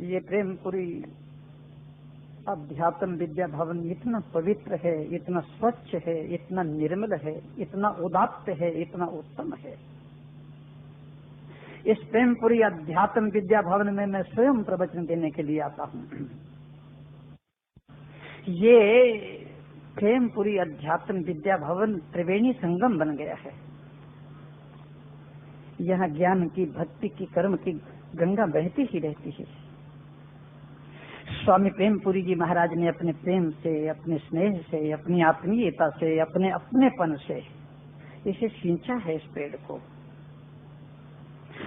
ये प्रेमपुरी अध्यात्म विद्या भवन इतना पवित्र है, इतना स्वच्छ है, इतना निर्मल है, इतना उदात्त है, इतना उत्तम है। इस प्रेमपुरी अध्यात्म विद्या भवन में मैं स्वयं प्रवचन देने के लिए आता हूँ। ये प्रेमपुरी अध्यात्म विद्या भवन त्रिवेणी संगम बन गया है। यहाँ ज्ञान की, भक्ति की, कर्म की गंगा बहती ही रहती है। स्वामी प्रेमपुरी जी महाराज ने अपने प्रेम से, अपने स्नेह से, अपनी आत्मीयता से, अपने अपनेपन से इसे सींचा है, इस पेड़ को।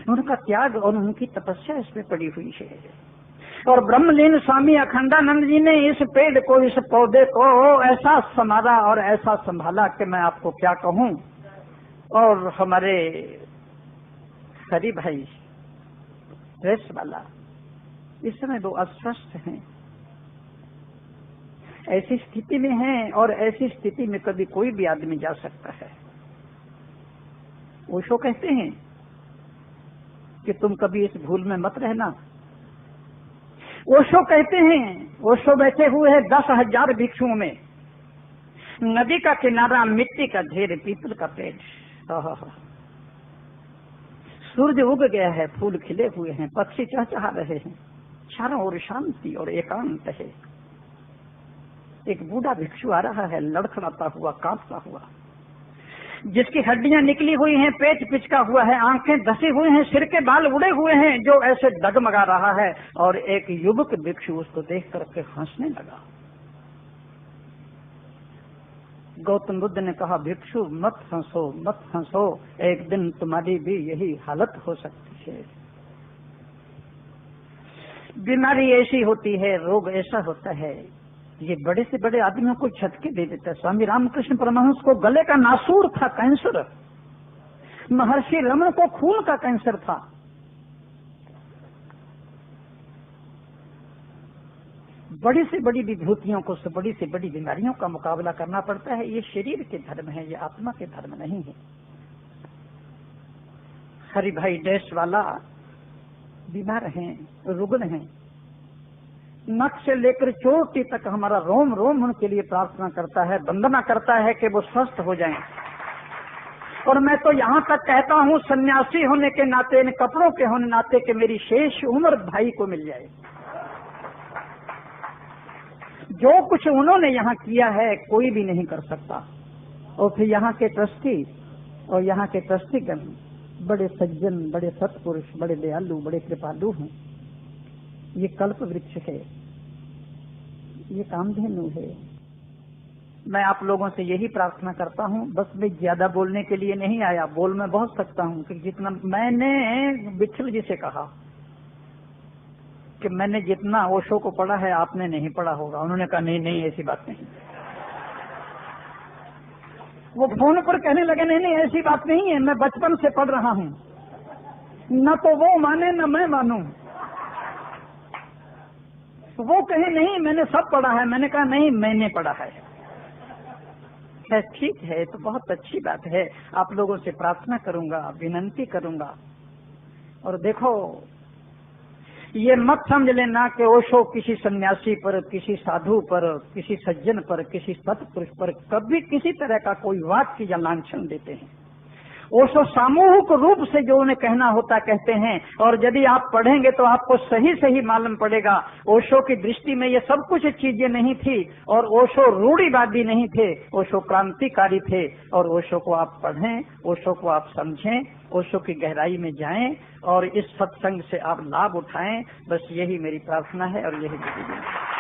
उनका त्याग और उनकी तपस्या इसमें पड़ी हुई है। और ब्रह्मलीन स्वामी अखंडानंद जी ने इस पेड़ को, इस पौधे को ऐसा संभाला और ऐसा संभाला कि मैं आपको क्या कहूँ। और हमारे हरि भाई प्रेस वाला इस समय वो अस्वस्थ हैं, ऐसी स्थिति में हैं, और ऐसी स्थिति में कभी कोई भी आदमी जा सकता है। ओशो कहते हैं कि तुम कभी इस भूल में मत रहना। ओशो कहते हैं, ओशो बैठे हुए हैं 10,000 भिक्षुओं में, नदी का किनारा, मिट्टी का ढेर, पीपल का पेड़, सूरज उग गया है, फूल खिले हुए हैं, पक्षी चहचहा रहे हैं, चारों ओर शांति और एकांत है। एक बूढ़ा भिक्षु आ रहा है, लड़खड़ाता हुआ, कांपता हुआ, जिसकी हड्डियां निकली हुई हैं, पेट पिचका हुआ है, आंखें धसी हुई हैं, सिर के बाल उड़े हुए हैं, जो ऐसे डगमगा रहा है। और एक युवक भिक्षु उसको देख करके हंसने लगा। गौतम बुद्ध ने कहा, भिक्षु मत हंसो, मत हंसो, एक दिन तुम्हारी भी यही हालत हो सकती है। बीमारी ऐसी होती है, रोग ऐसा होता है, ये बड़े से बड़े आदमियों को झटके दे देता है। स्वामी रामकृष्ण परमहंस को गले का नासूर था, कैंसर। महर्षि रमन को खून का कैंसर था। बड़ी से बड़ी विभूतियों को, से बड़ी से बड़ी बीमारियों का मुकाबला करना पड़ता है। ये शरीर के धर्म है, ये आत्मा के धर्म नहीं है। हरि भाई डैश वाला बीमार हैं, रुग्ण हैं, नख से लेकर चोटी तक हमारा रोम रोम उनके लिए प्रार्थना करता है, वंदना करता है कि वो स्वस्थ हो जाएं। और मैं तो यहाँ तक कहता हूँ, सन्यासी होने के नाते, इन कपड़ों के होने नाते, कि मेरी शेष उम्र भाई को मिल जाए। जो कुछ उन्होंने यहाँ किया है कोई भी नहीं कर सकता। और फिर यहाँ के ट्रस्टी और यहाँ के ट्रस्टीगण बड़े सज्जन, बड़े सत्पुरुष, बड़े दयालु, बड़े कृपालु हैं। ये कल्प वृक्ष है, ये कामधेनु है। मैं आप लोगों से यही प्रार्थना करता हूँ, बस मैं ज्यादा बोलने के लिए नहीं आया, बोल मैं बहुत सकता हूँ, कि जितना मैंने विठल जी से कहा कि मैंने जितना ओशो को पढ़ा है आपने नहीं पढ़ा होगा। उन्होंने कहा नहीं नहीं, ऐसी बात नहीं। वो फोन पर कहने लगे, नहीं नहीं ऐसी बात नहीं है, मैं बचपन से पढ़ रहा हूँ। न तो वो माने न मैं मानूं। वो कहे नहीं मैंने सब पढ़ा है, मैंने कहा नहीं मैंने पढ़ा है। ठीक है, तो बहुत अच्छी बात है। आप लोगों से प्रार्थना करूंगा, विनंती करूंगा। और देखो, ये मत समझ लेना कि ओशो किसी सन्यासी पर, किसी साधु पर, किसी सज्जन पर, किसी सत्पुरुष पर कभी किसी तरह का कोई वाक्य या लांछन देते हैं। ओशो सामूहिक रूप से जो उन्हें कहना होता कहते हैं। और यदि आप पढ़ेंगे तो आपको सही सही मालूम पड़ेगा। ओशो की दृष्टि में ये सब कुछ चीजें नहीं थी, और ओशो रूढ़िवादी नहीं थे, ओशो क्रांतिकारी थे। और ओशो को आप पढ़ें, ओशो को आप समझें, ओशो की गहराई में जाएं, और इस सत्संग से आप लाभ उठाएं। बस यही मेरी प्रार्थना है और यही मेरी विनती है।